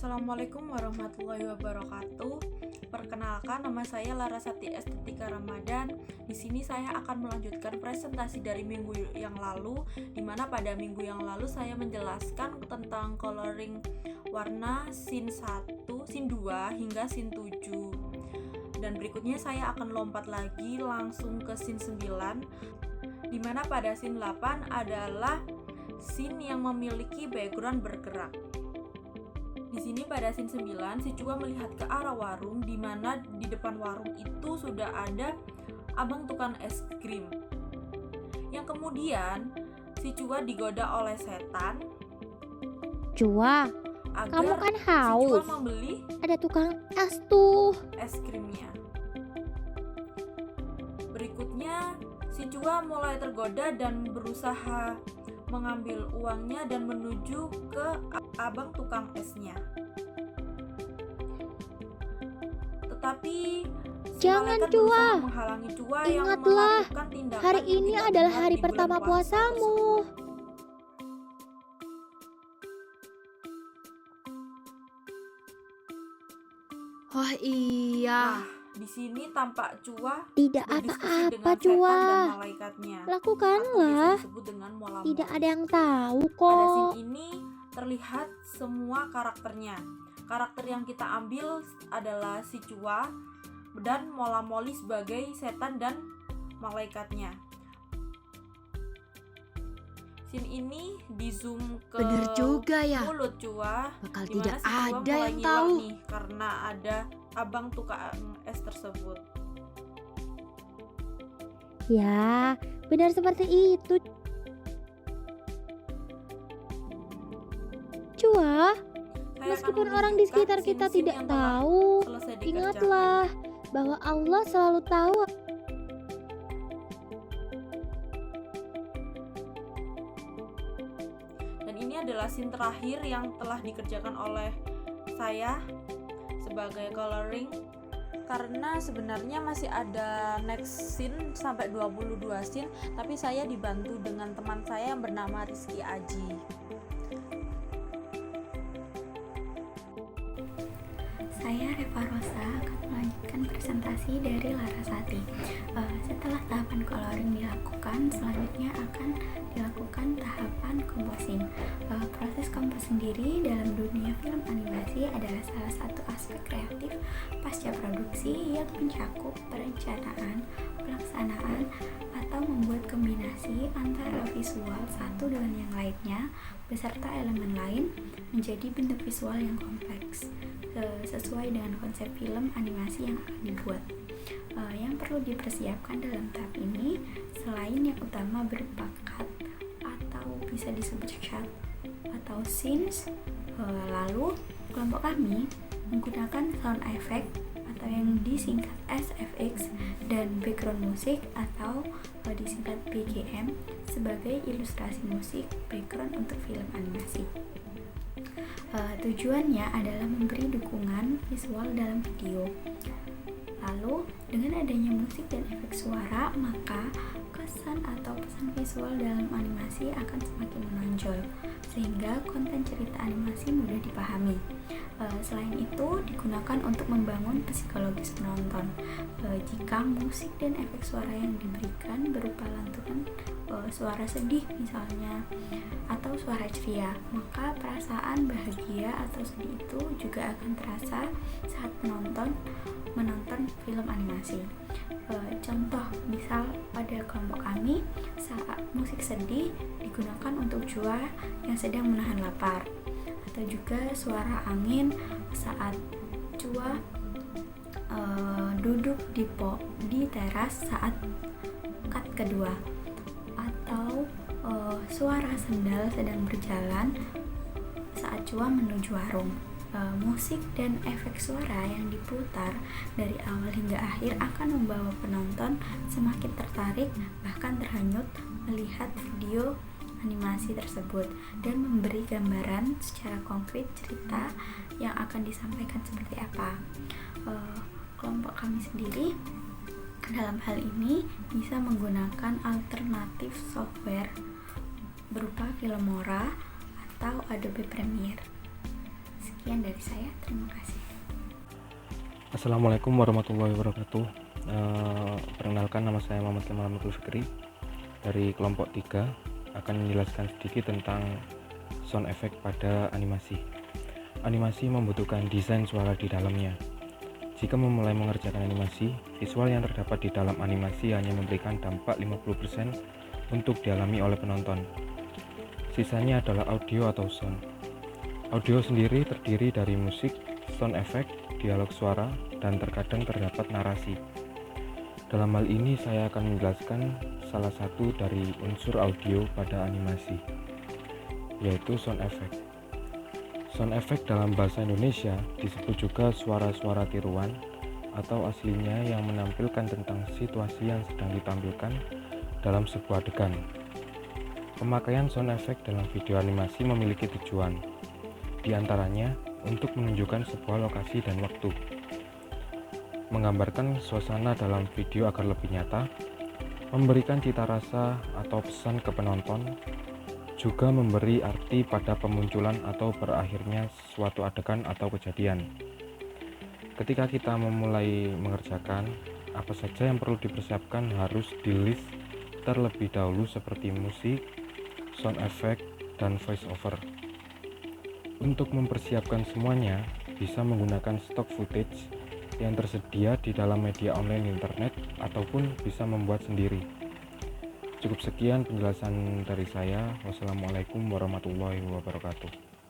Assalamualaikum warahmatullahi wabarakatuh. Perkenalkan, nama saya Larasati Estetika Ramadan. Di sini saya akan melanjutkan presentasi dari minggu yang lalu, di mana pada minggu yang lalu saya menjelaskan tentang coloring warna scene 1, scene 2 hingga scene 7. Dan berikutnya saya akan lompat lagi langsung ke scene 9, di mana pada scene 8 adalah scene yang memiliki background bergerak. Di sini pada scene 9, si Chua melihat ke arah warung, di mana di depan warung itu sudah ada abang tukang es krim. Yang kemudian si Chua digoda oleh setan. Chua, kamu kan Si haus. Chua membeli Ada tukang es tuh. es krimnya. Berikutnya si Chua mulai tergoda dan berusaha mengambil uangnya dan menuju ke abang tukang esnya. Tetapi si Jangan, malaikat Chua. berusaha menghalangi Chua yang Ingatlah, melakukan tindakan hari yang ini tidak adalah benar hari di bulan pertama puasa puasamu. tersebut. Oh iya, Nah, di sini tampak Chua Tidak berdiskusi apa-apa, dengan setan Chua. dan malaikatnya. Atau biasa Lakukanlah. disebut dengan mola-mola. Tidak ada yang tahu Pada kok. scene ini terlihat semua karakternya. Karakter yang kita ambil adalah si Chua dan mola-moli sebagai setan dan malaikatnya. Scene ini di zoom ke bener juga ya. mulut Chua, Bakal di mana tidak si Chua ada mulai yang ngiler tahu. nih karena ada abang tukang es tersebut. Ya, benar seperti itu. Chua, Saya akan meskipun orang di menunjukkan sekitar kita scene-scene tidak yang telah tahu, selesai dikerjakan. ingatlah bahwa Allah selalu tahu. Dan ini adalah scene terakhir yang telah dikerjakan oleh saya sebagai coloring, karena sebenarnya masih ada next scene sampai 22 scene, tapi saya dibantu dengan teman saya yang bernama Rizky Aji. Saya Reva Rosa akan melanjutkan presentasi dari Larasati. Setelah tahapan coloring dilakukan, selanjutnya akan dilakukan tahapan composing. Proses compose sendiri dalam dunia film animasi adalah salah satu aspek kreatif pasca produksi yang mencakup perencanaan, pelaksanaan, atau membuat kombinasi antara visual satu dengan yang lainnya beserta elemen lain menjadi bentuk visual yang kompleks sesuai dengan konsep film animasi yang akan dibuat. Yang perlu dipersiapkan dalam tahap ini selain yang utama berupa cut atau bisa disebut shot atau scenes, lalu kelompok kami menggunakan sound effect atau yang disingkat SFX dan background musik atau disingkat BGM sebagai ilustrasi musik background untuk film animasi. Tujuannya adalah memberi dukungan visual dalam video. Lalu, dengan adanya musik dan efek suara, maka kesan atau pesan visual dalam animasi akan semakin menonjol, sehingga konten cerita animasi mudah dipahami. Selain itu, digunakan untuk membangun psikologis penonton. Jika musik dan efek suara yang diberikan berupa lantunan suara sedih misalnya, atau suara ceria, maka perasaan bahagia atau sedih itu juga akan terasa saat menonton film animasi. Contoh misal pada kelompok kami, saat musik sedih digunakan untuk Chua yang sedang menahan lapar, atau juga suara angin saat Chua duduk di teras saat cut kedua, atau suara sendal sedang berjalan saat Chua menuju warung. Musik dan efek suara yang diputar dari awal hingga akhir akan membawa penonton semakin tertarik bahkan terhanyut melihat video animasi tersebut dan memberi gambaran secara konkret cerita yang akan disampaikan seperti apa. Kelompok kami sendiri dalam hal ini bisa menggunakan alternatif software berupa Filmora atau Adobe Premiere. Sekian dari saya, terima kasih. Assalamualaikum warahmatullahi wabarakatuh. Perkenalkan, nama saya Muhammad Kemal Abdul Fikri dari kelompok 3, akan menjelaskan sedikit tentang sound effect pada animasi. Animasi membutuhkan desain suara di dalamnya. Jika memulai mengerjakan animasi, visual yang terdapat di dalam animasi hanya memberikan dampak 50% untuk dialami oleh penonton. Sisanya adalah audio atau sound. Audio sendiri terdiri dari musik, sound effect, dialog suara, dan terkadang terdapat narasi. Dalam hal ini saya akan menjelaskan salah satu dari unsur audio pada animasi, yaitu sound effect. Sound effect dalam bahasa Indonesia disebut juga suara-suara tiruan atau aslinya yang menampilkan tentang situasi yang sedang ditampilkan dalam sebuah adegan. Pemakaian sound effect dalam video animasi memiliki tujuan, di antaranya untuk menunjukkan sebuah lokasi dan waktu, menggambarkan suasana dalam video agar lebih nyata, memberikan cita rasa atau pesan ke penonton, juga memberi arti pada pemunculan atau berakhirnya suatu adegan atau kejadian. Ketika kita memulai mengerjakan, apa saja yang perlu dipersiapkan harus di-list terlebih dahulu seperti musik, sound effect, dan voice over. Untuk mempersiapkan semuanya, bisa menggunakan stock footage yang tersedia di dalam media online internet ataupun bisa membuat sendiri. Cukup sekian penjelasan dari saya. Wassalamualaikum warahmatullahi wabarakatuh.